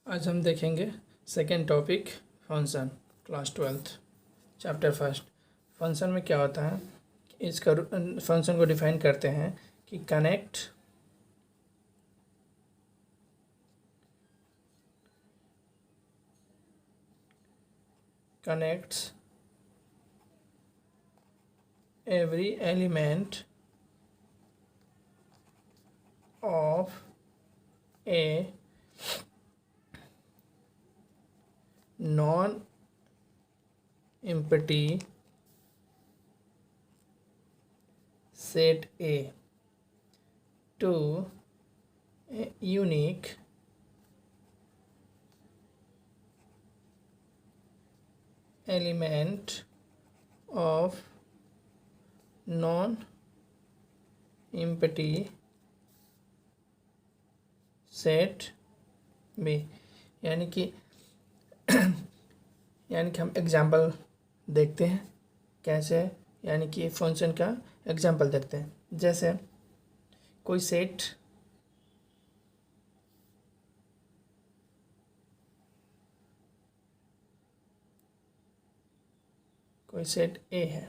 आज हम देखेंगे second topic function, class 12th, chapter first. Function में क्या होता है, इसका फंक्शन को डिफाइन करते हैं कि connects every element of a non-empty set A to a unique element of non-empty set B. यानी कि हम एग्जाम्पल देखते हैं कैसे, यानी कि फंक्शन का एग्जाम्पल देखते हैं। जैसे कोई सेट ए है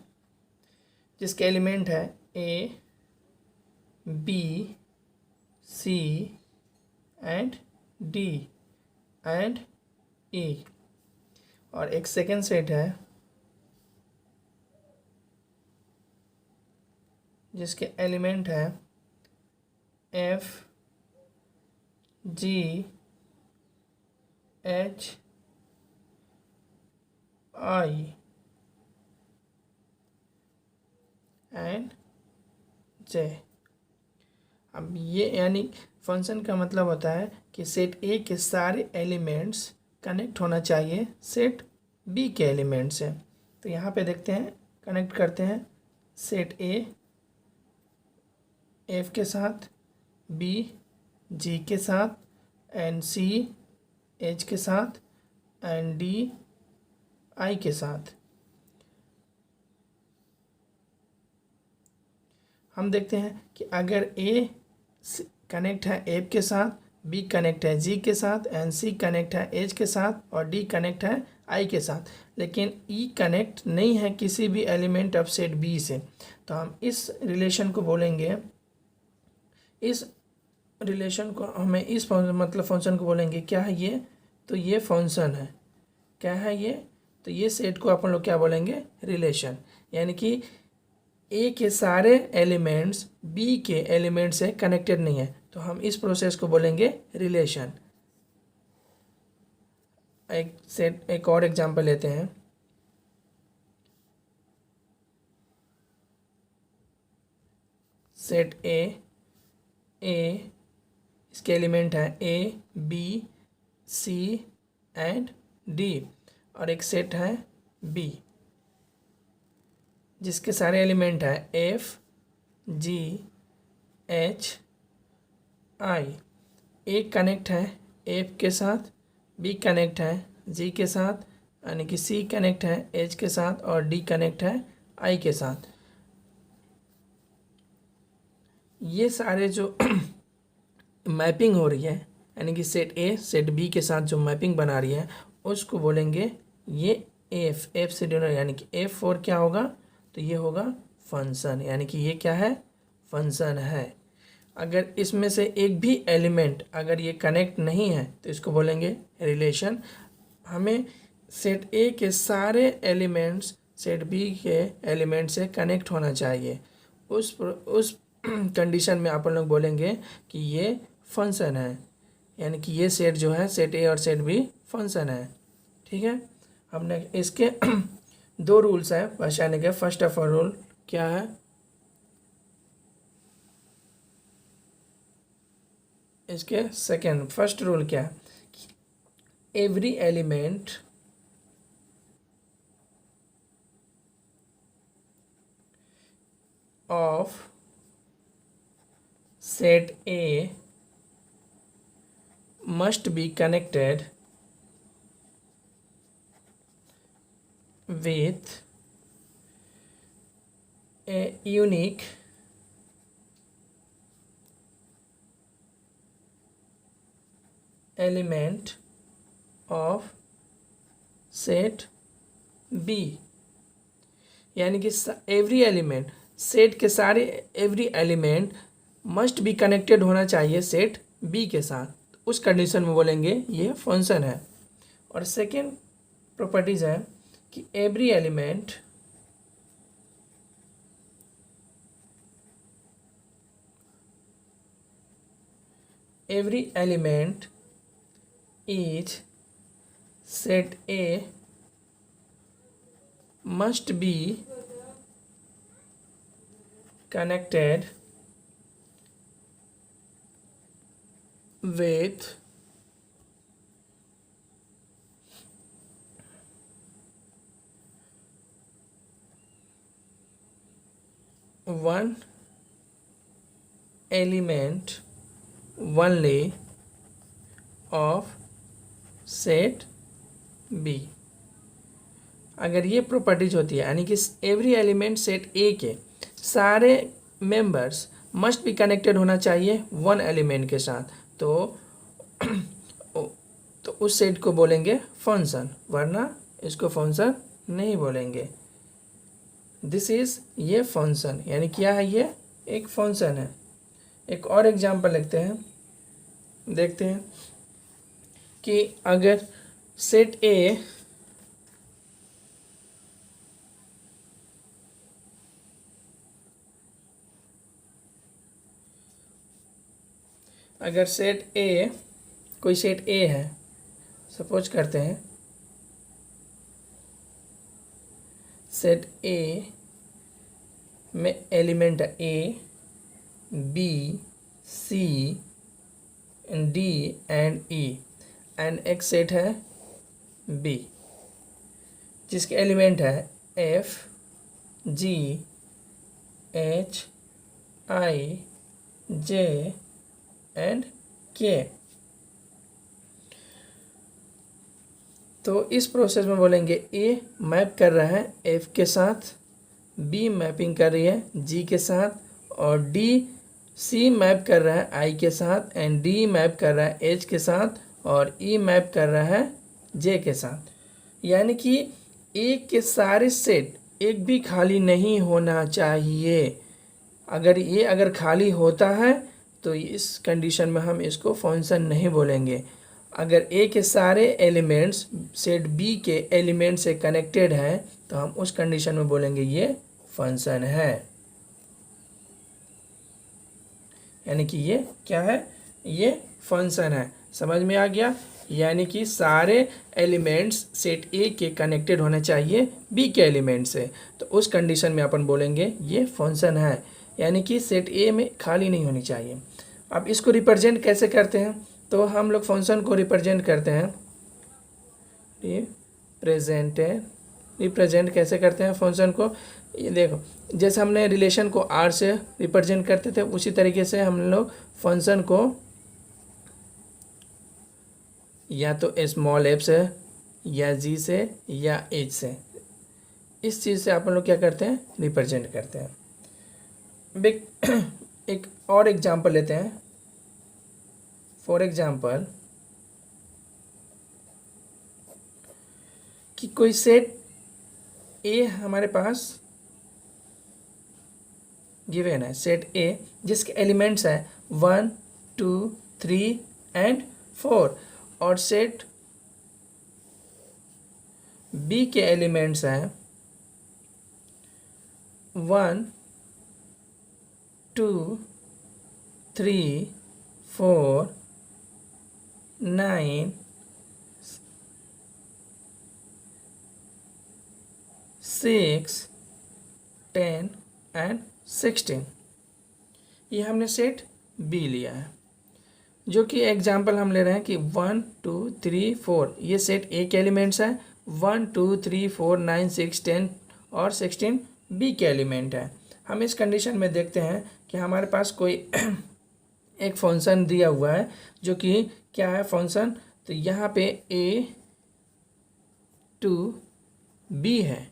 जिसके एलिमेंट है A, B, C and D and E, और एक सेकेंड सेट है जिसके एलिमेंट है F, G, H, I and J. अब ये यानी फंक्शन का मतलब होता है कि सेट ए के सारे एलिमेंट्स कनेक्ट होना चाहिए सेट बी के एलिमेंट से। तो यहाँ पे देखते हैं, कनेक्ट करते हैं सेट ए एफ के साथ, बी जी के साथ, एंड सी एच के साथ, एंड डी आई के साथ। हम देखते हैं कि अगर ए कनेक्ट है एफ के साथ, बी कनेक्ट है जी के साथ, एंड सी कनेक्ट है एच के साथ, और डी कनेक्ट है आई के साथ, लेकिन ई कनेक्ट नहीं है किसी भी एलिमेंट ऑफ सेट बी से, तो हम इस रिलेशन को बोलेंगे, इस रिलेशन को हमें इस मतलब फंक्शन को बोलेंगे क्या है ये, तो ये फंक्शन है। क्या है ये, तो ये सेट को अपन लोग क्या बोलेंगे, रिलेशन। यानी कि ए के सारे एलिमेंट्स बी के एलिमेंट से कनेक्टेड नहीं है, तो हम इस प्रोसेस को बोलेंगे रिलेशन। एक और एग्जांपल लेते हैं। सेट ए इसके एलिमेंट है A, B, C and D, और एक सेट है बी जिसके सारे एलिमेंट है एफ, जी, एच, आई। ए कनेक्ट है एफ के साथ, बी कनेक्ट है जी के साथ, यानी कि सी कनेक्ट है एच के साथ, और डी कनेक्ट है आई के साथ। ये सारे जो मैपिंग हो रही है, यानी कि सेट ए सेट बी के साथ जो मैपिंग बना रही है, उसको बोलेंगे ये एफ से डिनोट, यानी कि एफ फोर क्या होगा, तो ये होगा फंक्शन। यानी कि ये क्या है, फंक्शन है। अगर इसमें से एक भी एलिमेंट अगर ये कनेक्ट नहीं है तो इसको बोलेंगे रिलेशन। हमें सेट ए के सारे एलिमेंट्स सेट बी के एलिमेंट से कनेक्ट होना चाहिए। उस कंडीशन में अपन लोग बोलेंगे कि ये फंक्शन है, यानी कि ये सेट जो है सेट ए और सेट बी फंक्शन है। ठीक है, हमने इसके दो रूल्स हैं पहचानने के। फर्स्ट ऑफ ऑल रूल क्या है, इसके फर्स्ट रूल क्या है, every element of set A must be connected with a unique element of set B, यानी कि एवरी एलिमेंट, सेट के सारे every element must be connected होना चाहिए सेट बी के साथ, उस कंडीशन में बोलेंगे ये फंक्शन है। और सेकेंड प्रॉपर्टीज है कि every element is set A must be connected with one element only of set B। अगर ये प्रॉपर्टीज होती है यानी कि एवरी एलिमेंट सेट ए के सारे मेंबर्स मस्ट बी कनेक्टेड होना चाहिए वन एलिमेंट के साथ, तो उस सेट को बोलेंगे फंक्शन, वरना इसको फंक्शन नहीं बोलेंगे। दिस इज ये फंक्शन, यानी क्या है, ये एक फंक्शन है। एक और एग्जांपल लिखते हैं, देखते हैं कि अगर सेट ए अगर सेट ए, कोई सेट ए है, सपोज करते हैं सेट ए में एलिमेंट है A, B, C, D and E, and एक सेट है बी जिसके एलिमेंट है F, G, H, I, J and K. तो इस प्रोसेस में बोलेंगे ए मैप कर रहा है एफ के साथ, बी मैपिंग कर रही है जी के साथ, और डी सी मैप कर रहा है आई के साथ, एंड डी मैप कर रहा है एच के साथ, और ई मैप कर रहा है जे के साथ। यानी कि ए के सारे सेट एक भी खाली नहीं होना चाहिए। अगर खाली होता है तो इस कंडीशन में हम इसको फंक्शन नहीं बोलेंगे। अगर ए के सारे एलिमेंट्स सेट बी के एलिमेंट से कनेक्टेड हैं तो हम उस कंडीशन में बोलेंगे ये फंक्शन है। यानी कि ये क्या है, ये फंक्शन है। समझ में आ गया? यानी कि सारे एलिमेंट्स सेट ए के कनेक्टेड होने चाहिए बी के एलिमेंट से, तो उस कंडीशन में अपन बोलेंगे ये फंक्शन है। यानी कि सेट ए में खाली नहीं होनी चाहिए। अब इसको रिप्रेजेंट कैसे करते हैं, तो हम लोग फंक्शन को रिप्रेजेंट करते हैं, रिप्रेजेंट कैसे करते हैं फंक्शन को, ये देखो, जैसे हमने रिलेशन को आर से रिप्रेजेंट करते थे उसी तरीके से हम लोग फंक्शन को या तो स्मॉल एफ से या जी से या एच से, इस चीज़ से अपन लोग क्या करते हैं, रिप्रेजेंट करते हैं। एक और एग्जांपल लेते हैं। फॉर एग्जांपल कि कोई सेट ए हमारे पास गिवन है, सेट ए जिसके एलिमेंट्स है 1, 2, 3 एंड 4, और सेट बी के एलिमेंट्स हैं 1, 2, 3, 4, 9, 6, 10 एंड 16। ये हमने सेट बी लिया है, जो कि एग्जाम्पल हम ले रहे हैं कि 1, 2, 3, 4 ये सेट ए के एलिमेंट्स है, 1, 2, 3, 4, 9, 6, 10 और 16 बी के एलिमेंट है। हम इस कंडीशन में देखते हैं कि हमारे पास कोई एक फंक्शन दिया हुआ है, जो कि क्या है फंक्शन, तो यहाँ पे ए टू बी है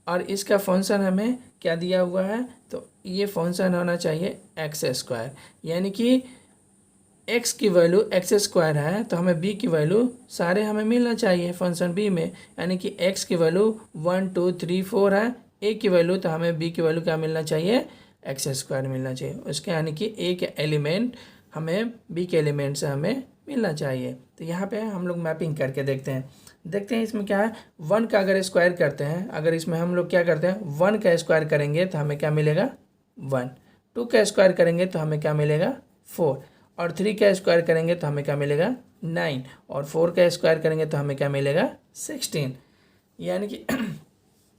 और इसका फंक्शन हमें क्या दिया हुआ है, तो ये फंक्शन होना चाहिए एक्स स्क्वायर। यानी कि एक्स की वैल्यू एक्स स्क्वायर है तो हमें बी की वैल्यू सारे हमें मिलना चाहिए फंक्शन बी में, यानी कि एक्स की वैल्यू 1 2 3 4 है, ए की वैल्यू तो हमें बी की वैल्यू क्या मिलना चाहिए, एक्स स्क्वायर मिलना चाहिए उसके, यानी कि ए के एलिमेंट हमें बी के एलिमेंट से हमें मिलना चाहिए। तो यहाँ पे हम लोग मैपिंग करके देखते हैं इसमें क्या है। 1 का अगर स्क्वायर करते हैं, अगर इसमें हम लोग क्या करते हैं 1 का स्क्वायर करेंगे तो हमें क्या मिलेगा 1, 2 का स्क्वायर करेंगे तो हमें क्या मिलेगा 4, और 3 का स्क्वायर करेंगे तो हमें क्या मिलेगा 9, और 4 का स्क्वायर करेंगे तो हमें क्या मिलेगा 16, यानी कि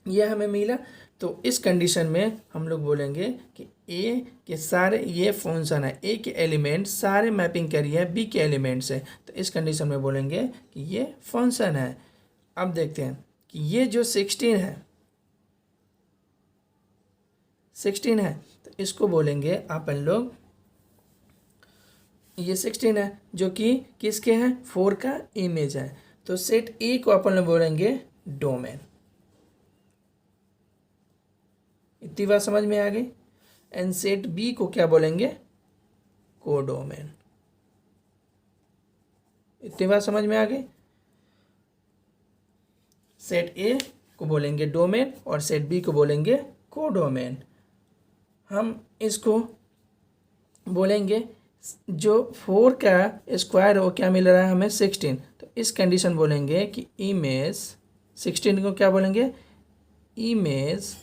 ये हमें मिला। तो इस कंडीशन में हम लोग बोलेंगे कि ए के सारे ये फंक्शन है, ए के एलिमेंट सारे मैपिंग करिए बी के एलिमेंट से, तो इस कंडीशन में बोलेंगे कि ये फंक्शन है। अब देखते हैं कि ये जो 16 है तो इसको बोलेंगे अपन लोग, ये 16 है जो कि किसके हैं 4 का इमेज है, तो सेट ए को अपन लोग बोलेंगे डोमेन। इतनी बात समझ में आ गई। एंड सेट बी को क्या बोलेंगे कोडोमेन। इतनी बात समझ में आ गई। सेट ए को बोलेंगे डोमेन और सेट बी को बोलेंगे कोडोमेन। हम इसको बोलेंगे जो 4 का स्क्वायर है वो क्या मिल रहा है हमें 16, तो इस कंडीशन बोलेंगे कि इमेज 16 को क्या बोलेंगे इमेज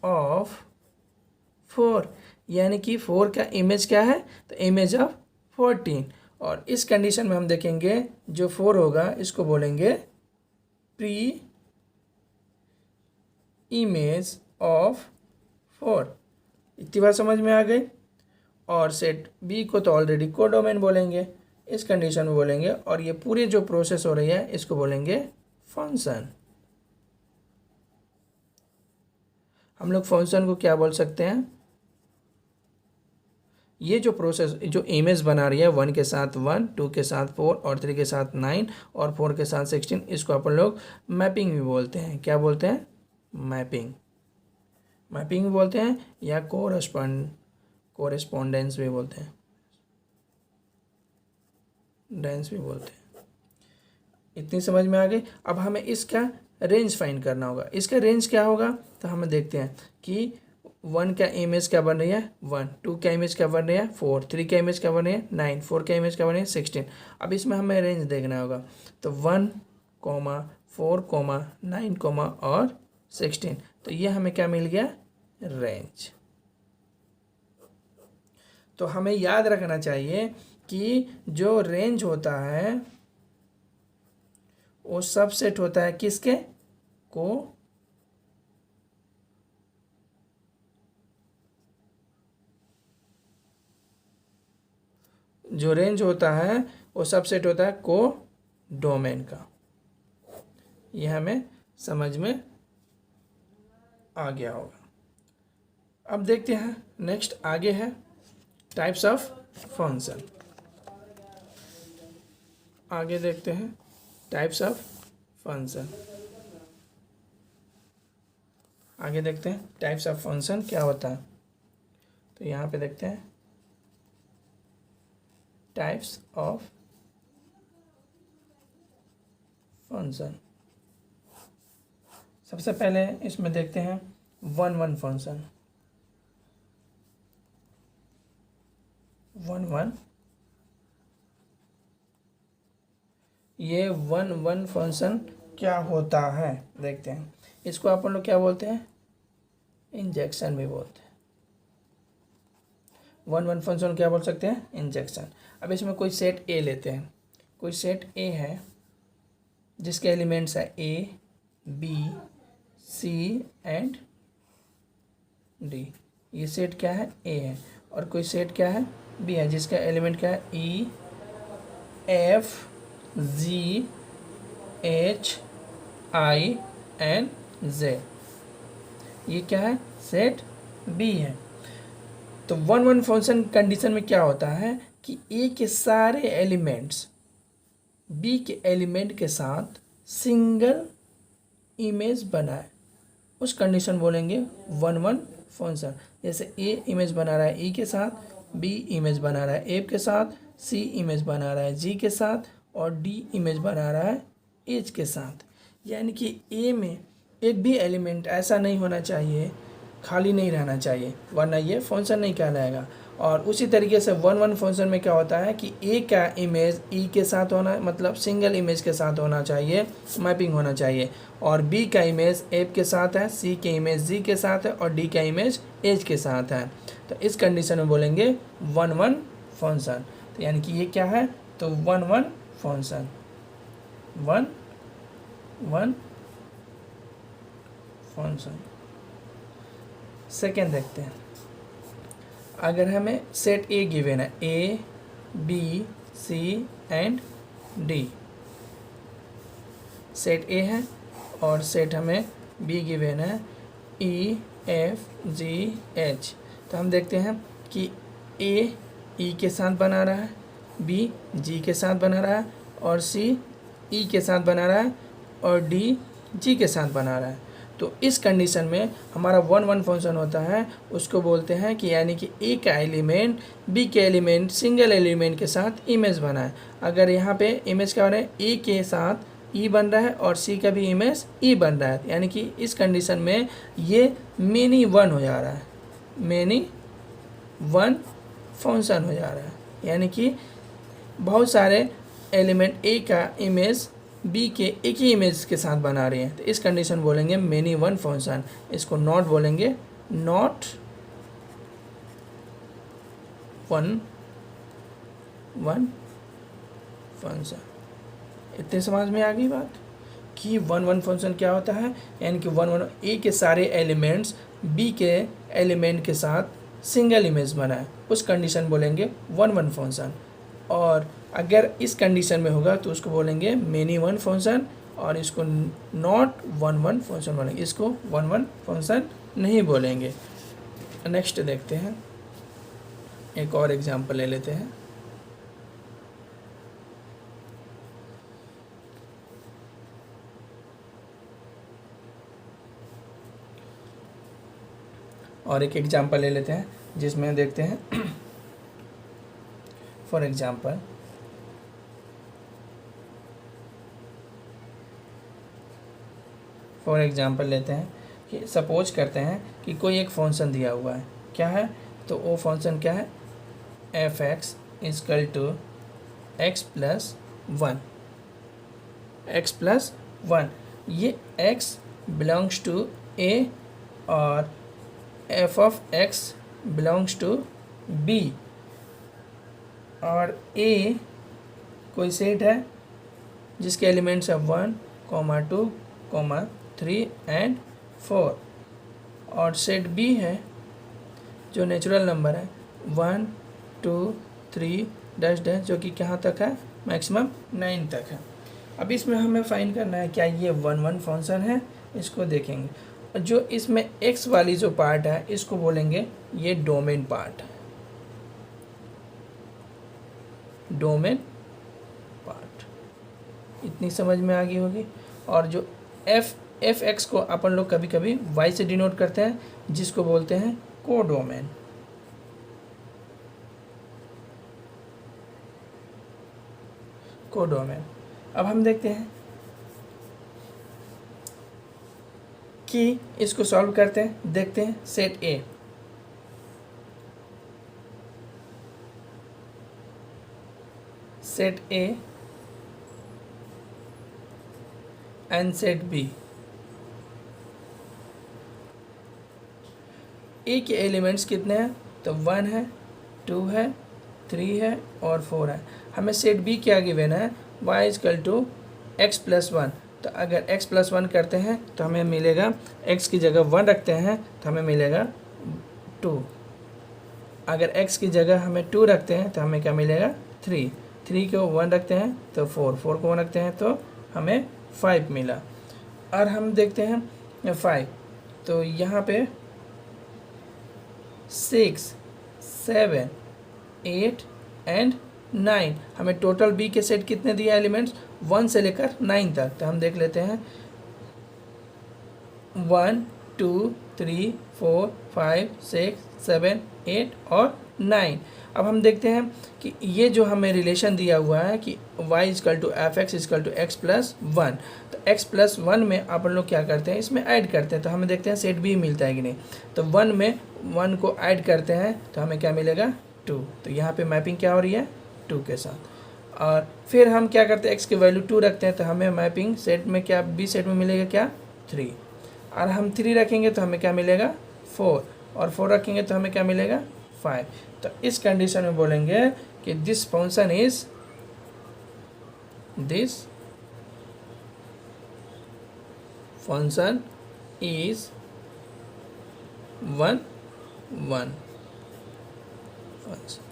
ऑफ 4, यानी कि 4 का इमेज क्या है तो इमेज ऑफ 14, और इस कंडीशन में हम देखेंगे जो 4 होगा इसको बोलेंगे प्री इमेज ऑफ 4। इतनी बात समझ में आ गई। और सेट बी को तो ऑलरेडी कोडोमेन बोलेंगे, इस कंडीशन में बोलेंगे, और ये पूरी जो प्रोसेस हो रही है इसको बोलेंगे फंक्शन। हम लोग फंक्शन को क्या बोल सकते हैं, ये जो प्रोसेस जो इमेज बना रही है 1 के साथ 1, 2 के साथ 4 और 3 के साथ 9 और 4 के साथ 16, इसको अपन लोग मैपिंग भी बोलते हैं। क्या बोलते हैं मैपिंग भी बोलते हैं या कोरेस्पोंडेंस भी बोलते हैं, डेंस भी बोलते हैं। इतनी समझ में आ गई। अब हमें इसका रेंज फाइंड करना होगा। इसका रेंज क्या होगा तो हमें देखते हैं कि 1 का इमेज क्या बन रही है 1, 2 का इमेज क्या बन रही है 4, 3 का इमेज क्या बन रही है 9, 4 का इमेज क्या बन रही है 16। अब इसमें हमें रेंज देखना होगा, तो 1, 4, 9 और 16, तो ये हमें क्या मिल गया रेंज। तो हमें याद रखना चाहिए कि जो रेंज होता है वो सबसेट होता है किसके को जो रेंज होता है वो सबसेट होता है को डोमेन का। यह हमें समझ में आ गया होगा। अब देखते हैं नेक्स्ट आगे है टाइप्स ऑफ फंक्शन। आगे देखते हैं टाइप्स ऑफ फंक्शन। आगे देखते हैं टाइप्स ऑफ फंक्शन क्या होता है। तो यहाँ पे देखते हैं टाइप्स ऑफ फंक्शन। सबसे पहले इसमें देखते हैं 1 फंक्शन। 1 ये 1 फंक्शन क्या होता है देखते हैं। इसको अपन लोग क्या बोलते हैं इंजेक्शन भी बोलते हैं। 1 फंक्शन क्या बोल सकते हैं इंजेक्शन। अब इसमें कोई सेट ए लेते हैं, कोई सेट ए है जिसके एलिमेंट्स है A B C and D. ये सेट क्या है ए है, और कोई सेट क्या है बी है जिसका एलिमेंट क्या है E F G H I N J. ये क्या है सेट बी है। तो 1 फंक्शन कंडीशन में क्या होता है कि ए के सारे एलिमेंट्स बी के एलिमेंट के साथ सिंगल इमेज बनाए, उस कंडीशन बोलेंगे 1 फंक्शन। जैसे ए इमेज बना रहा है ई के साथ बी इमेज बना रहा है ए के साथ, सी इमेज बना रहा है जी के साथ और डी इमेज बना रहा है एच के साथ। यानी कि ए में एक भी एलिमेंट ऐसा नहीं होना चाहिए, खाली नहीं रहना चाहिए, वरना ये फंक्शन नहीं कहलाएगा। और उसी तरीके से 1-1 फंक्शन में क्या होता है कि ए का इमेज ई के साथ होना, मतलब सिंगल इमेज के साथ होना चाहिए, मैपिंग होना चाहिए। और बी का इमेज एफ के साथ है, सी के इमेज जी के साथ है और डी का इमेज एच के साथ है। तो इस कंडीशन में बोलेंगे 1-1 फंक्शन। तो यानी कि ये क्या है, तो 1-1 फंक्शन, 1-1 फंक्शन। सेकेंड देखते हैं, अगर हमें सेट ए गिवन है, A B C and D, set A है और सेट हमें बी गिवन है ई एफ जी एच। तो हम देखते हैं कि ए ई के साथ बना रहा है, बी जी के साथ बना रहा है और सी ई के साथ बना रहा है और डी जी के साथ बना रहा है। तो इस कंडीशन में हमारा 1-1 फंक्शन होता है, उसको बोलते हैं कि यानी कि ए का एलिमेंट बी के एलिमेंट सिंगल एलिमेंट के साथ इमेज बना है। अगर यहाँ पे इमेज क्या हो रहा है, ए के साथ ई बन रहा है और सी का भी इमेज ई बन रहा है, यानी कि इस कंडीशन में ये मेनी वन हो जा रहा है, मेनी वन फंक्शन हो जा रहा है। यानी कि बहुत सारे एलिमेंट ए का इमेज बी के एक ही इमेज के साथ बना रहे हैं, तो इस कंडीशन बोलेंगे मेनी वन फंक्शन। इसको नॉट बोलेंगे, नॉट वन फंक्शन। इतने समझ में आ गई बात कि 1-1 फंक्शन क्या होता है, यानी कि 1-1 ए के सारे एलिमेंट्स बी के एलिमेंट के साथ सिंगल इमेज बना है, उस कंडीशन बोलेंगे 1-1 फंक्शन। और अगर इस कंडीशन में होगा तो उसको बोलेंगे मेनी वन फंक्शन और इसको नॉट 1-1 फंक्शन बोलेंगे, इसको 1-1 फंक्शन नहीं बोलेंगे। नेक्स्ट देखते हैं, एक और एग्जांपल ले लेते हैं। और एक एग्जांपल ले लेते हैं जिसमें देखते हैं फॉर एग्जांपल लेते हैं कि सपोज करते हैं कि कोई एक फंक्शन दिया हुआ है, क्या है, तो वो फंक्शन क्या है, f x is equal to x plus one. ये x बिलोंग्स टू a और f of x belongs to b और a कोई सेट है जिसके एलिमेंट्स है 1, 2, 3 एंड 4 और सेट b है जो नेचुरल नंबर है 1, 2, 3 डैश डैश, जो कि कहाँ तक है, मैक्सिमम 9 तक है। अब इसमें हमें फाइंड करना है क्या ये 1-1 फंक्शन है, इसको देखेंगे। जो इसमें x वाली जो पार्ट है इसको बोलेंगे ये डोमेन पार्ट, डोमेन पार्ट। इतनी समझ में आ गई होगी। और जो एफ एक्स को अपन लोग कभी कभी y से डिनोट करते हैं, जिसको बोलते हैं कोडोमेन। कोडोमेन। अब हम देखते हैं कि इसको सॉल्व करते हैं, देखते हैं set A, set A and set B. A के एलिमेंट्स कितने हैं, तो 1 है, 2 है, 3 है और 4 है। हमें सेट बी क्या गिवन है, y is equal to x plus 1। तो अगर x प्लस 1 करते हैं तो हमें मिलेगा, x की जगह 1 रखते हैं तो हमें मिलेगा 2। अगर x की जगह हमें 2 रखते हैं तो हमें क्या मिलेगा, 3। 3 को 1 रखते हैं तो 4, 4 को 1 रखते हैं तो हमें 5 मिला। और हम देखते हैं 5, तो यहाँ पे 6, 7, 8 एंड 9, हमें टोटल बी के सेट कितने दिए एलिमेंट्स, 1 से लेकर 9 तक। तो हम देख लेते हैं 1, 2, 3, 4, 5, 6, 7, 8 और 9। अब हम देखते हैं कि ये जो हमें रिलेशन दिया हुआ है कि y is equal to f x is equal to x plus one, तो x प्लस वन में अपन लोग क्या करते हैं, इसमें ऐड करते हैं, तो हमें देखते हैं सेट बी मिलता है कि नहीं। तो वन में वन को ऐड करते हैं तो हमें क्या मिलेगा, टू। तो यहाँ पे मैपिंग क्या हो रही है, टू के साथ। और फिर हम क्या करते हैं, x की वैल्यू टू रखते हैं तो हमें मैपिंग सेट में क्या, बी सेट में मिलेगा क्या, थ्री। और हम थ्री रखेंगे तो हमें क्या मिलेगा, फोर। और फोर रखेंगे तो हमें क्या मिलेगा, फाइव। तो इस कंडीशन में बोलेंगे कि this function is one one function.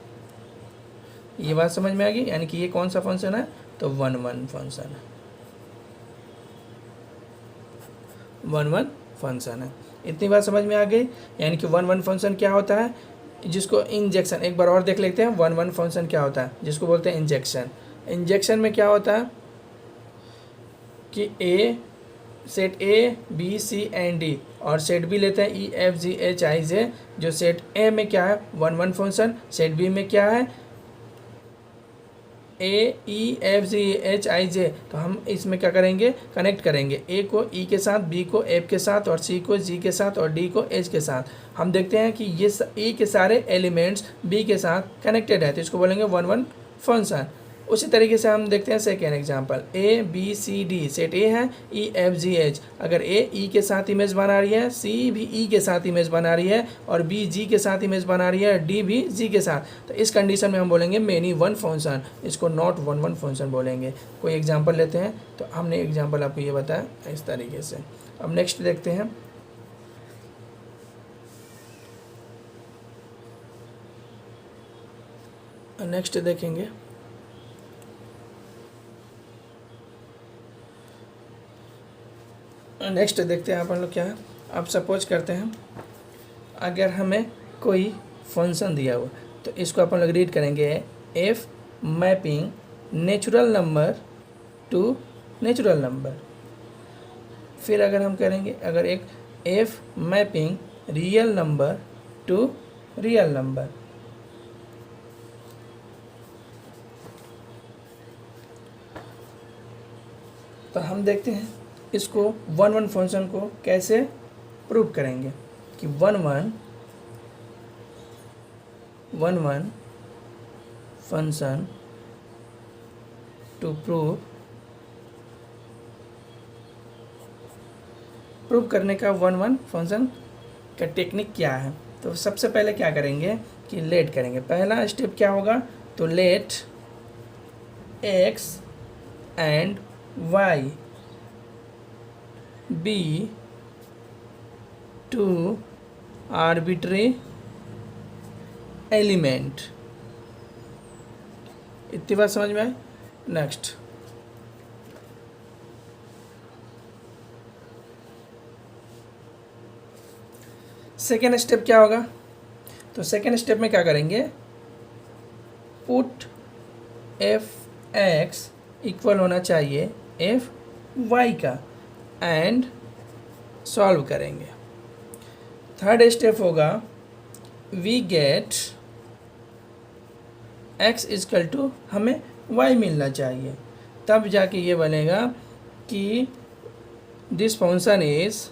ये बात समझ में आ गई, यानी कि ये कौन सा फंक्शन है, तो वन वन फंक्शन है, वन वन फंक्शन है। इतनी बात समझ में आ गई। यानी कि वन वन फंक्शन क्या होता है, जिसको इंजेक्शन, एक बार और देख लेते हैं वन वन फंक्शन क्या होता है, जिसको बोलते हैं इंजेक्शन। इंजेक्शन में क्या होता है कि A set A B C and D और सेट बी लेते हैं ई एफ जी एच आई जे। जो सेट ए में क्या है, one one function, set B में क्या है, ए ई एफ जी एच आई जे। तो हम इसमें क्या करेंगे, कनेक्ट करेंगे ए को ई के साथ, बी को एफ के साथ, और सी को जी के साथ, और डी को एच के साथ। हम देखते हैं कि ये ए के सारे एलिमेंट्स बी के साथ कनेक्टेड है, तो इसको बोलेंगे वन वन फंक्शन। उसी तरीके से हम देखते हैं second example, A B C D set A है, ई एफ जी एच। अगर ए ई के साथ इमेज बना रही है, सी भी ई के साथ इमेज बना रही है, और बी जी के साथ इमेज बना रही है, डी भी जी के साथ, तो इस कंडीशन में हम बोलेंगे मेनी वन फंक्शन, इसको नॉट वन वन फंक्शन बोलेंगे। कोई एग्जाम्पल लेते हैं, तो हमने एग्जाम्पल आपको ये बताया इस तरीके से। अब नेक्स्ट देखते हैं, नेक्स्ट देखेंगे नेक्स्ट देखते हैं अपन लोग क्या है। अब सपोज करते हैं अगर हमें कोई फंक्शन दिया हुआ, तो इसको अपन लोग रीड करेंगे f mapping natural number two natural number. फिर अगर हम करेंगे, अगर एक F mapping real number to real number. तो हम देखते हैं इसको वन वन फंक्शन को कैसे प्रूव करेंगे कि one one function to prove करने का वन वन फंक्शन का टेक्निक क्या है। तो सबसे पहले क्या करेंगे कि लेट करेंगे। पहला स्टेप क्या होगा, तो let x and y be two arbitrary element. इतनी बात समझ में आए। नेक्स्ट सेकेंड स्टेप क्या होगा, तो सेकेंड स्टेप में क्या करेंगे, पुट एफ एक्स इक्वल होना चाहिए एफ वाई का, एंड सॉल्व करेंगे। थर्ड स्टेप होगा we get x is equal to, हमें वाई मिलना चाहिए, तब जाके ये बनेगा कि this function is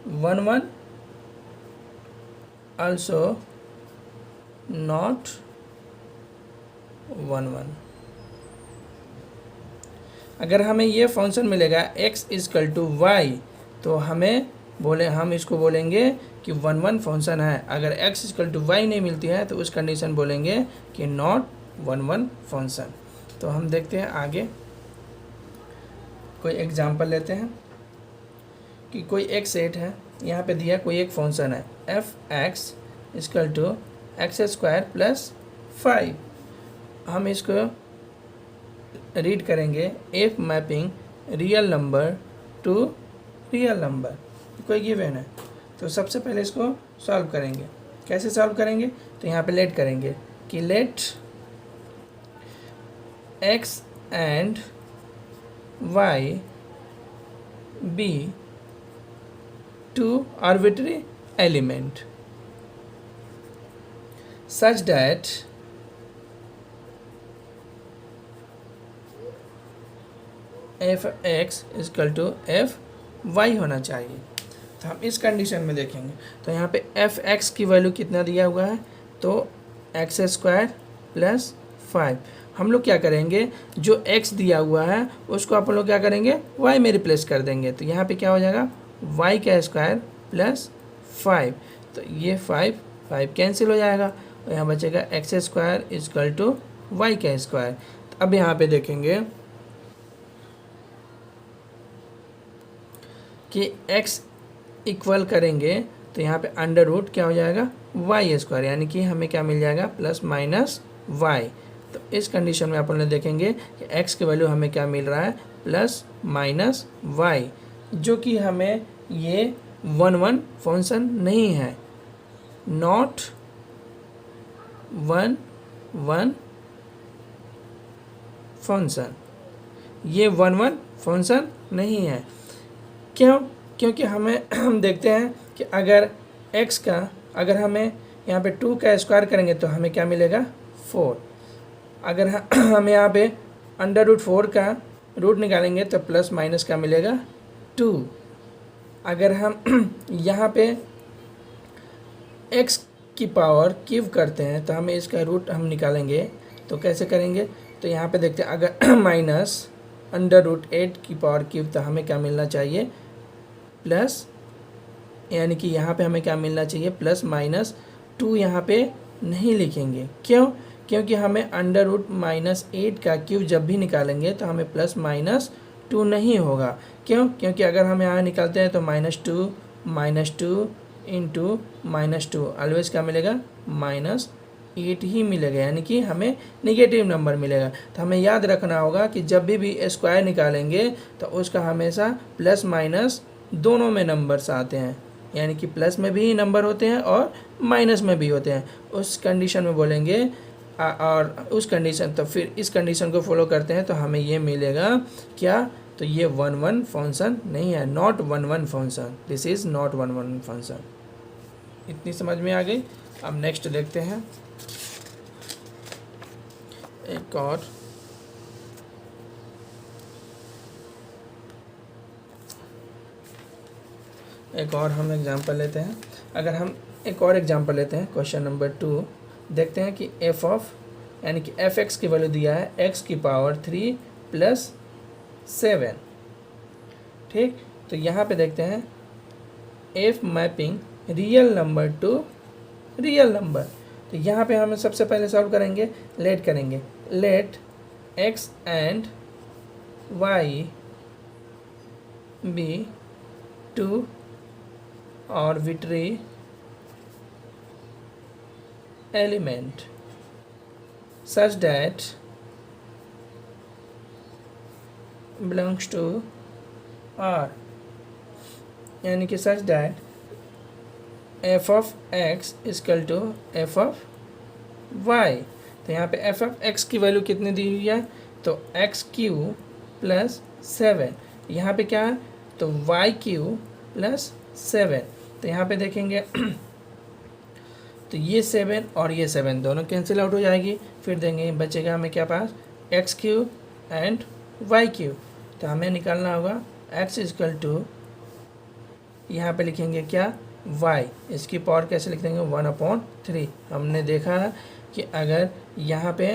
one one also not one one. अगर हमें ये फंक्शन मिलेगा x इजकल टू वाई, तो हम इसको बोलेंगे कि वन वन फंक्शन है। अगर x इजकल टू वाई नहीं मिलती है तो उस कंडीशन बोलेंगे कि नॉट वन वन फंक्शन। तो हम देखते हैं आगे, कोई एग्जांपल लेते हैं कि कोई एक सेट है, यहाँ पे दिया कोई एक फंक्शन है f x is equal to x square plus five. हम इसको रीड करेंगे f mapping real number to real number, कोई गिवन है। तो सबसे पहले इसको सॉल्व करेंगे। कैसे सॉल्व करेंगे, तो यहाँ पे लेट करेंगे कि let x and y be 2 arbitrary element such that f(x) f(y) होना चाहिए। तो हम इस कंडीशन में देखेंगे तो यहाँ पे f(x) की वैल्यू कितना दिया हुआ है, तो x² प्लस 5। हम लोग क्या करेंगे, जो x दिया हुआ है उसको आप लोग क्या करेंगे, y में रिप्लेस कर देंगे। तो यहाँ पे क्या हो जाएगा, y² प्लस 5। तो ये 5 कैंसिल हो जाएगा, तो यहाँ बचेगा x² y²। तो अब यहाँ पे देखेंगे कि x इक्वल करेंगे तो यहाँ पे अंडर रूट क्या हो जाएगा, y², यानी कि हमें क्या मिल जाएगा, प्लस माइनस y। तो इस कंडीशन में अपन लोग देखेंगे कि x की वैल्यू हमें क्या मिल रहा है, प्लस माइनस y, जो कि हमें ये 1 फंक्शन नहीं है, नॉट 1 फंक्शन, ये 1 फंक्शन नहीं है। क्यों, क्योंकि हमें हम देखते हैं कि अगर x का, अगर हमें यहाँ पे 2 का स्क्वायर करेंगे तो हमें क्या मिलेगा, 4। अगर हम यहाँ पे अंडर रूट 4 का रूट निकालेंगे तो प्लस माइनस क्या मिलेगा, 2। अगर हम यहाँ पे x की पावर क्यूब करते हैं तो हमें इसका रूट हम निकालेंगे तो कैसे करेंगे, तो यहाँ पे देखते हैं अगर माइनस अंडर रूट 8 की पावर क्यूब तो हमें क्या मिलना चाहिए, प्लस, यानी कि यहाँ पे हमें क्या मिलना चाहिए, प्लस माइनस 2 यहाँ पे नहीं लिखेंगे। क्यों, क्योंकि हमें अंडर रूट -8 का क्यूब जब भी निकालेंगे तो हमें प्लस माइनस 2 नहीं होगा। क्यों, क्योंकि अगर हम यहाँ निकालते हैं तो -2 इंटू -2 ऑलवेज क्या मिलेगा, -8 ही मिलेगा, यानी कि हमें निगेटिव नंबर मिलेगा। तो हमें याद रखना होगा कि जब भी स्क्वायर निकालेंगे तो उसका हमेशा प्लस माइनस दोनों में नंबर्स आते हैं, यानी कि प्लस में भी नंबर होते हैं और माइनस में भी होते हैं। उस कंडीशन में बोलेंगे और उस कंडीशन, तो फिर इस कंडीशन को फॉलो करते हैं तो हमें ये मिलेगा क्या, तो ये 1 फंक्शन नहीं है, not 1 function, this is not 1 function. इतनी समझ में आ गई। अब नेक्स्ट देखते हैं एक और हम एग्जांपल लेते हैं। अगर हम एक और एग्जांपल लेते हैं, क्वेश्चन नंबर 2 देखते हैं कि यानी कि f(x) की वैल्यू दिया है x की पावर 3 प्लस 7। ठीक, तो यहाँ पे देखते हैं f mapping real number to real number. तो यहाँ पे हम सबसे पहले सॉल्व करेंगे, let x and y be 2 arbitrary element such that belongs to R, यानी कि such that f(x) equal to f(y). तो यहाँ पे f(x) की वैल्यू कितनी दी हुई है, तो x³ प्लस 7, यहाँ पे क्या है, तो y³ प्लस 7। तो यहाँ पे देखेंगे तो ये 7 और ये 7 दोनों कैंसिल आउट हो जाएगी, फिर देंगे बचेगा हमें क्या पास, x³ एंड y³। तो हमें निकालना होगा x इक्वल टू, यहाँ पे लिखेंगे क्या, y, इसकी पावर कैसे लिख देंगे, 1/3। हमने देखा है कि अगर यहाँ पे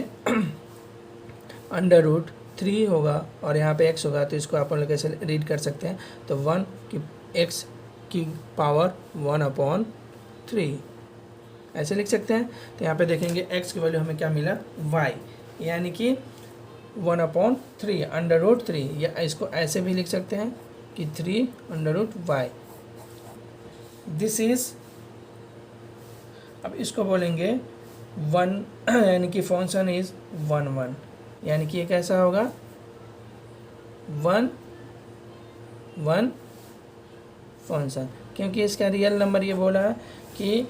अंडर रूट 3 होगा और यहाँ पे x होगा तो इसको अपन लोग कैसे रीड कर सकते हैं, तो 1 की x की पावर 1/3 ऐसे लिख सकते हैं। तो यहाँ पे देखेंगे x की वैल्यू हमें क्या मिला, y, यानी कि 1/3 अंडर रूट 3, या इसको ऐसे भी लिख सकते हैं कि 3/y। दिस इज, अब इसको बोलेंगे 1 यानी कि फंक्शन इज 1 यानी कि ये कैसा होगा, 1 फंक्शन, क्योंकि इसका रियल नंबर ये बोला है कि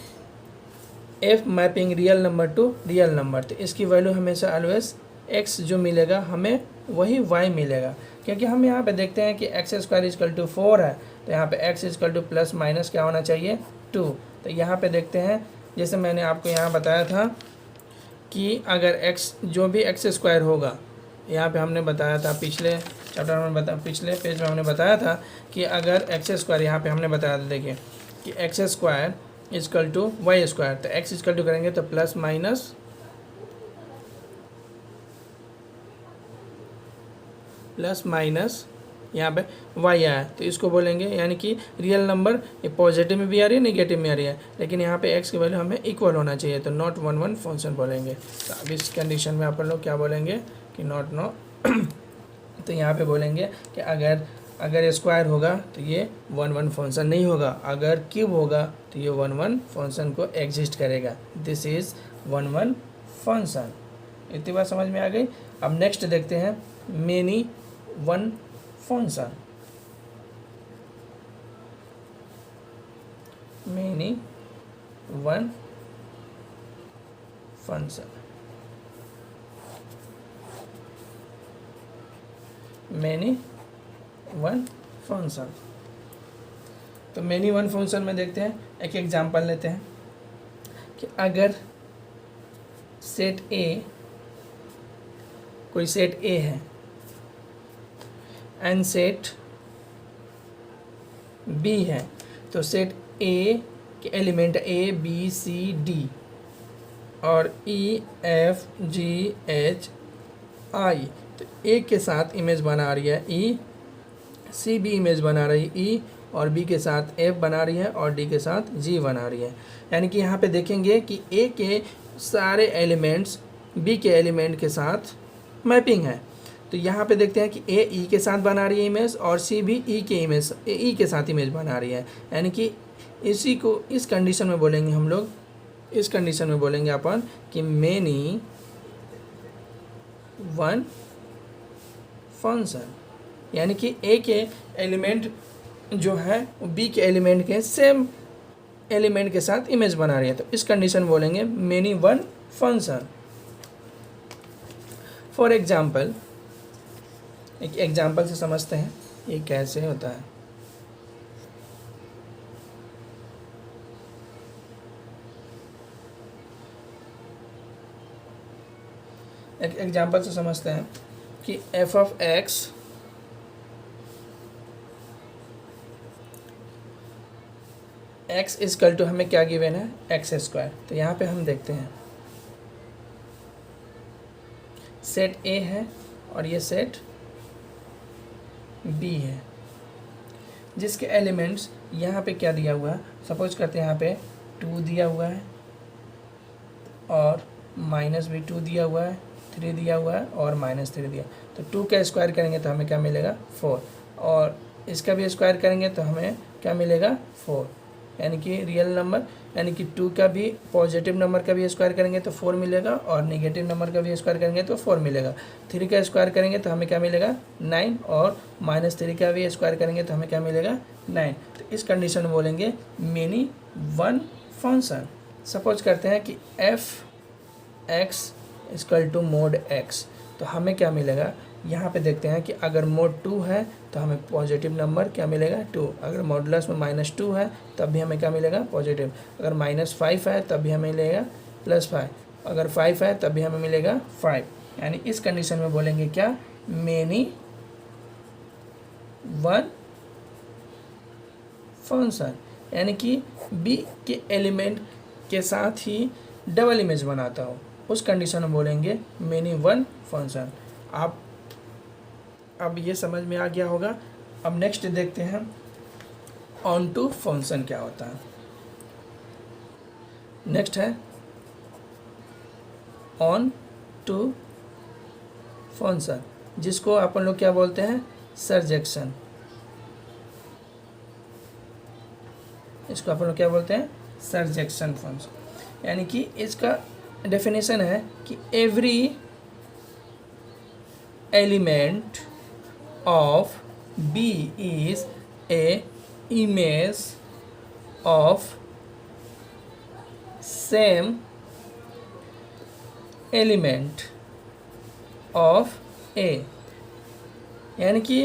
f mapping real number to real number, तो इसकी वैल्यू हमेशा ऑलवेज x जो मिलेगा हमें वही y मिलेगा। क्योंकि हम यहाँ पे देखते हैं कि x² = 4 है, तो यहाँ पे x is equal to plus minus क्या होना चाहिए 2। तो यहाँ पे देखते हैं, जैसे मैंने आपको यहाँ बताया था कि अगर x जो भी एक्स स्क्वायर होगा, यहाँ पे हमने बताया था पिछले चैप्टर में पिछले पेज में हमने बताया था कि अगर एक्स स्क्वायर, यहाँ पे हमने बताया था देखिए कि x square is equal to y square, तो एक्स इजकल टू करेंगे तो प्लस माइनस यहाँ पे वाई आया, तो इसको बोलेंगे यानी कि रियल नंबर ये पॉजिटिव में भी आ रही है नेगेटिव में आ रही है, लेकिन यहाँ पे एक्स की वैल्यू हमें इक्वल होना चाहिए, तो नॉट 1 फंक्शन बोलेंगे। तो अब इस कंडीशन में अपन लोग क्या बोलेंगे कि नॉट नो तो यहाँ पे बोलेंगे कि अगर स्क्वायर होगा तो ये 1 फंक्शन नहीं होगा, अगर क्यूब होगा तो ये 1 फंक्शन को एग्जिस्ट करेगा। This is 1 function. इतनी बात समझ में आ गई। अब नेक्स्ट देखते हैं many one function. Many one function, many one function. तो मेनी वन फंक्शन में देखते हैं, एक एग्जांपल लेते हैं कि अगर सेट ए, कोई सेट ए है एंड सेट बी है, तो सेट ए के element A B C D और ई एफ जी एच आई, तो ए के साथ इमेज बना रही है ई, सी भी इमेज बना रही है ई, और बी के साथ एफ बना रही है और डी के साथ जी बना रही है। यानी कि यहाँ पे देखेंगे कि ए के सारे एलिमेंट्स बी के एलिमेंट के साथ मैपिंग है। तो यहाँ पे देखते हैं कि ए ई के साथ बना रही है इमेज और सी भी ई के साथ इमेज बना रही है। यानी कि इसी को इस कंडीशन में बोलेंगे हम लोग, इस कंडीशन में बोलेंगे अपन कि मेनी वन फंक्शन, यानी कि ए के एलिमेंट जो है वो बी के एलिमेंट के सेम एलिमेंट के साथ इमेज बना रही है, तो इस कंडीशन में बोलेंगे many one function. For example, एक एग्जाम्पल से समझते हैं ये कैसे होता है। एक एग्जाम्पल से समझते हैं कि f of x is equal to हमें क्या गिवन है एक्स स्क्वायर। तो यहाँ पे हम देखते हैं सेट ए है और ये सेट बी है, जिसके एलिमेंट्स यहाँ पे क्या दिया हुआ है, सपोज करते हैं यहाँ पे 2 दिया हुआ है और -2 दिया हुआ है, 3 दिया हुआ है और -3 दिया। तो 2 का स्क्वायर करेंगे तो हमें क्या मिलेगा 4, और इसका भी स्क्वायर करेंगे तो हमें क्या मिलेगा 4। यानी कि रियल नंबर, यानी कि 2 का भी पॉजिटिव नंबर का भी स्क्वायर करेंगे तो 4 मिलेगा और नेगेटिव नंबर का भी स्क्वायर करेंगे तो 4 मिलेगा। 3 का स्क्वायर करेंगे तो हमें क्या मिलेगा 9, और -3 का भी स्क्वायर करेंगे तो हमें क्या मिलेगा 9। तो इस कंडीशन में बोलेंगे मेनी वन फंक्शन। सपोज करते हैं कि f x equal to mod x, तो हमें क्या मिलेगा, यहाँ पे देखते हैं कि अगर मोड 2 है तो हमें पॉजिटिव नंबर क्या मिलेगा 2, अगर मॉडुलस में -2 है तब भी हमें क्या मिलेगा पॉजिटिव, अगर -5 है तब भी हमें मिलेगा +5, अगर 5 है तब भी हमें मिलेगा 5। यानी इस कंडीशन में बोलेंगे क्या मेनी वन फंक्शन, यानी कि बी के एलिमेंट के साथ ही डबल इमेज बनाता हो, उस कंडीशन में बोलेंगे मेनी वन फंक्शन। आप अब ये समझ में आ गया होगा। अब नेक्स्ट देखते हैं ऑन टू फंक्शन क्या होता है। नेक्स्ट है ऑन टू फंक्शन, जिसको अपन लोग क्या बोलते हैं सरजेक्शन, इसको अपन लोग क्या बोलते हैं सरजेक्शन फंक्शन। यानी कि इसका डेफिनेशन है कि every element of B is a image of same element of A। यानी कि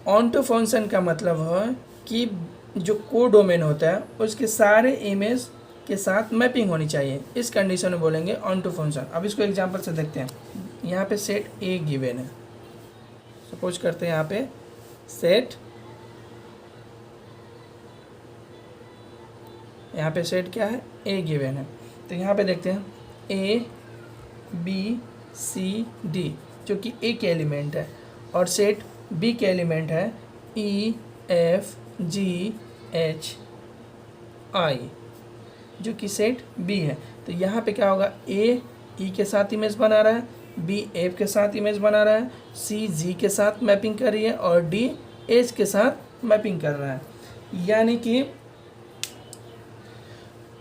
ऑन टू फंक्शन का मतलब है कि जो कोडोमेन होता है उसके सारे इमेज के साथ मैपिंग होनी चाहिए। इस कंडीशन में बोलेंगे ऑन टू फंक्शन। अब इसको एग्जांपल से देखते हैं। यहाँ पे सेट ए गिवन है, सपोज करते हैं यहाँ पे सेट क्या है, ए गिवन है। तो यहाँ पे देखते हैं ए बी सी डी जो कि ए के एलिमेंट है, और सेट बी के एलिमेंट है ई एफ जी एच आई जो कि सेट बी है। तो यहाँ पे क्या होगा, ए ई के साथ इमेज बना रहा है, बी एफ के साथ इमेज बना रहा है, सी जी के साथ मैपिंग कर रही है, और डी एच के साथ मैपिंग कर रहा है। यानी कि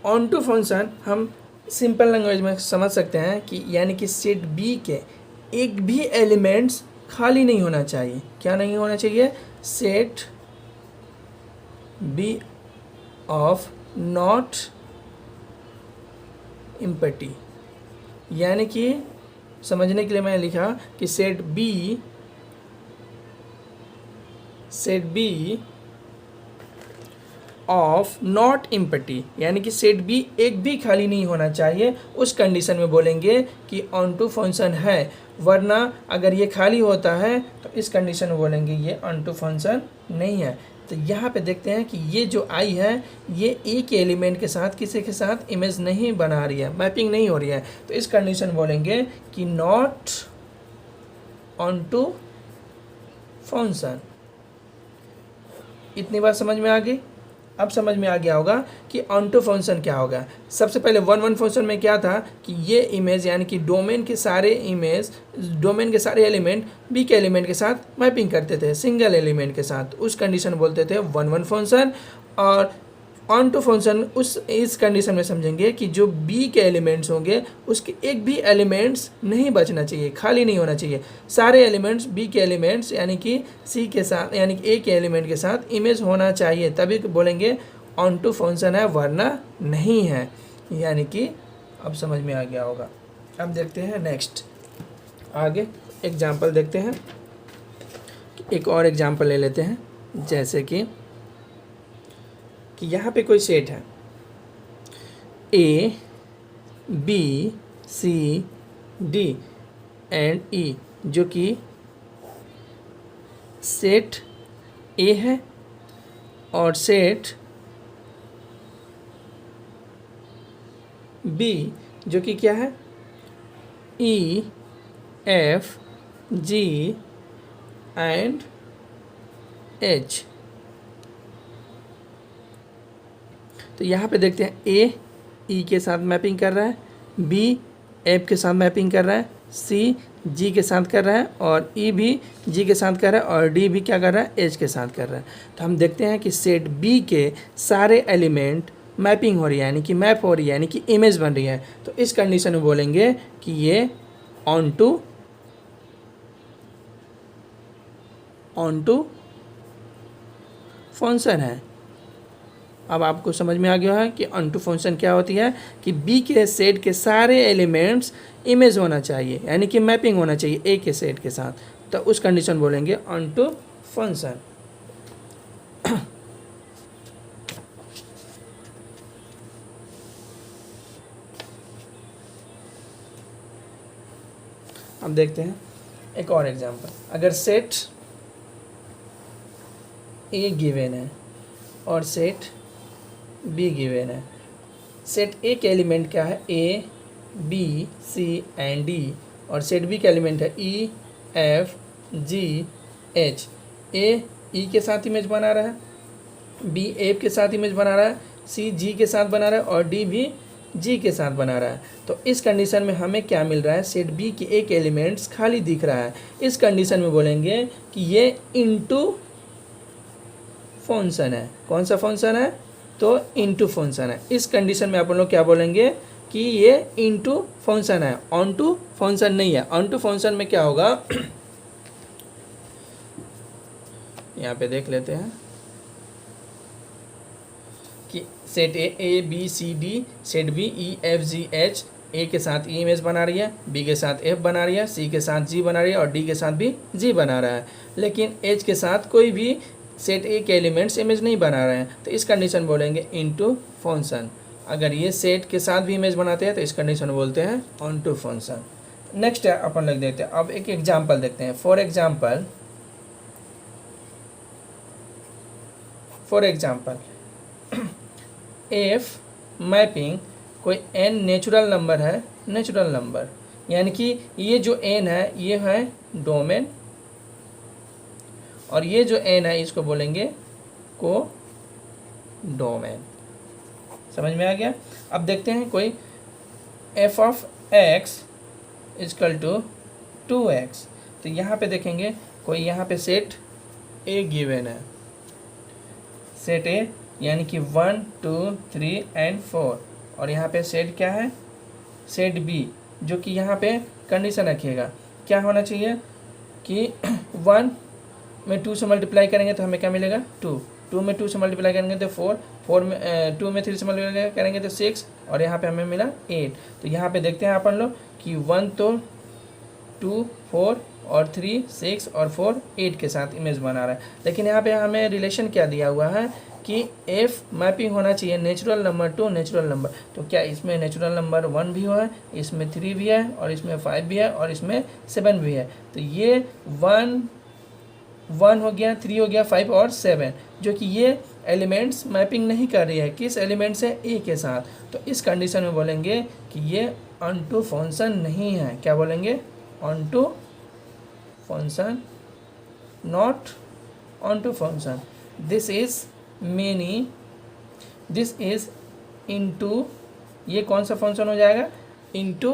ऑन टू फंक्शन हम सिंपल लैंग्वेज में समझ सकते हैं कि यानी कि सेट बी के एक भी एलिमेंट्स खाली नहीं होना चाहिए। क्या नहीं होना चाहिए, set B of not empty. यानी कि समझने के लिए मैंने लिखा कि set B of not empty, यानी कि सेट बी एक भी खाली नहीं होना चाहिए। उस कंडीशन में बोलेंगे कि ऑन टू फंक्शन है, वरना अगर ये खाली होता है तो इस कंडीशन में बोलेंगे ये ऑन टू फंक्शन नहीं है। तो यहाँ पे देखते हैं कि ये जो आई है ये ए के एलिमेंट के साथ किसी के साथ इमेज नहीं बना रही है, मैपिंग नहीं हो रही है। तो इस कंडीशन में बोलेंगे कि नॉट ऑन टू फंक्शन। इतनी बार समझ में आ गई। अब समझ में आ गया होगा कि ऑन टू फंक्शन क्या होगा। सबसे पहले वन फंक्शन में क्या था कि ये इमेज यानी कि डोमेन के सारे एलिमेंट बी के एलिमेंट के साथ मैपिंग करते थे, सिंगल एलिमेंट के साथ। उस कंडीशन बोलते थे वन फंक्शन। और ऑन टू फंक्शन इस कंडीशन में समझेंगे कि जो बी के एलिमेंट्स होंगे उसके एक भी एलिमेंट्स नहीं बचना चाहिए, खाली नहीं होना चाहिए। सारे एलिमेंट्स बी के एलिमेंट्स यानी कि सी के साथ यानी कि ए के एलिमेंट के साथ इमेज होना चाहिए, तभी बोलेंगे ऑन टू फंक्शन है, वरना नहीं है। यानी कि अब समझ में आ गया होगा। अब देखते हैं नेक्स्ट, आगे एग्जाम्पल देखते हैं। एक और एग्जाम्पल ले लेते हैं, जैसे कि यहाँ पे कोई सेट है A B C D and E, जो कि सेट ए है, और सेट बी जो कि क्या है E F ji and H. तो यहाँ पे देखते हैं ए ई के साथ मैपिंग कर रहा है, बी एफ के साथ मैपिंग कर रहा है, सी जी के साथ कर रहा है, और ई भी जी के साथ कर रहा है, और डी भी क्या कर रहा है, एच के साथ कर रहा है। तो हम देखते हैं कि सेट बी के सारे एलिमेंट मैपिंग हो रही है, यानी कि मैप हो रही है, यानी कि इमेज बन रही है। तो इस कंडीशन में बोलेंगे कि ये ऑन टू फंक्शन है। अब आपको समझ में आ गया है कि ऑन टू फंक्शन क्या होती है, कि बी के सेट के सारे एलिमेंट्स इमेज होना चाहिए, यानी कि मैपिंग होना चाहिए ए के सेट के साथ। तो उस कंडीशन बोलेंगे ऑन टू फंक्शन। अब देखते हैं एक और एग्जांपल। अगर सेट ए गिवन है और सेट बी गिवन है, सेट ए के एलिमेंट क्या है, A B C and D, और सेट बी का एलिमेंट है ई एफ जी एच। ए ई के साथ इमेज बना रहा है, बी एफ के साथ इमेज बना रहा है, सी जी के साथ बना रहा है, और डी भी जी के साथ बना रहा है। तो इस कंडीशन में हमें क्या मिल रहा है, सेट बी के एक एलिमेंट्स खाली दिख रहा है। इस कंडीशन में बोलेंगे कि ये इनटू फंक्शन है। कौन सा फंक्शन है, तो इनटू फंक्शन है। इस कंडीशन में आप लोग क्या बोलेंगे कि ये इनटू फंक्शन है, ऑन टू फंक्शन नहीं है। ऑन टू फंक्शन में क्या होगा यहाँ पे देख लेते हैं कि set A B C D, set B E F G H. A के साथ ई इमेज बना रही है, बी के साथ एफ बना रही है, सी के साथ जी बना रही है, और डी के साथ भी जी बना रहा है। लेकिन एच के साथ कोई भी सेट ए के एलिमेंट्स इमेज नहीं बना रहे हैं तो इस कंडीशन बोलेंगे इनटू फंक्शन। अगर ये सेट के साथ भी इमेज बनाते हैं तो इस कंडीशन बोलते हैं ऑनटू फंक्शन। नेक्स्ट अपन लिख देते हैं, अब एक एग्जांपल देखते हैं। फॉर एग्जांपल इफ मैपिंग कोई n नेचुरल नंबर है, नेचुरल नंबर यानी कि ये जो n है ये है डोमेन, और ये जो n है इसको बोलेंगे को डोमेन। समझ में आ गया। अब देखते हैं कोई f of x is equal to 2x, तो यहाँ पे देखेंगे कोई यहाँ पे सेट a गिवन है, सेट a यानी कि 1 2 3 एंड 4, और यहाँ पे सेट क्या है, सेट b, जो कि यहाँ पे कंडीशन रखिएगा क्या होना चाहिए कि 1 में 2 से मल्टीप्लाई करेंगे तो हमें क्या मिलेगा 2, 2 में 2 से मल्टीप्लाई करेंगे तो 4, 4 में 2 में 3 से मल्टीप्लाई करेंगे तो 6, और यहाँ पे हमें मिला 8। तो यहाँ पे देखते हैं अपन लोग कि 1 तो 2 4 और 3 6 और 4 8 के साथ इमेज बना रहा है, लेकिन यहाँ पे हमें रिलेशन क्या दिया हुआ है कि एफ मैपिंग होना चाहिए natural number two natural number. तो क्या इसमें नेचुरल नंबर 1 भी है, इसमें 3 भी है, और इसमें 5 भी है, और इसमें 7 भी है। तो ये 1 हो गया, 3 हो गया, 5 और 7, जो कि ये एलिमेंट्स मैपिंग नहीं कर रही है किस एलिमेंट से, ए के साथ। तो इस कंडीशन में बोलेंगे कि ये ऑनटू फंक्शन नहीं है। क्या बोलेंगे, onto function, not onto function. This is into, ये कौन सा फंक्शन हो जाएगा, इनटू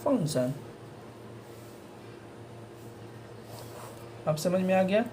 फंक्शन। अब समझ में आ गया।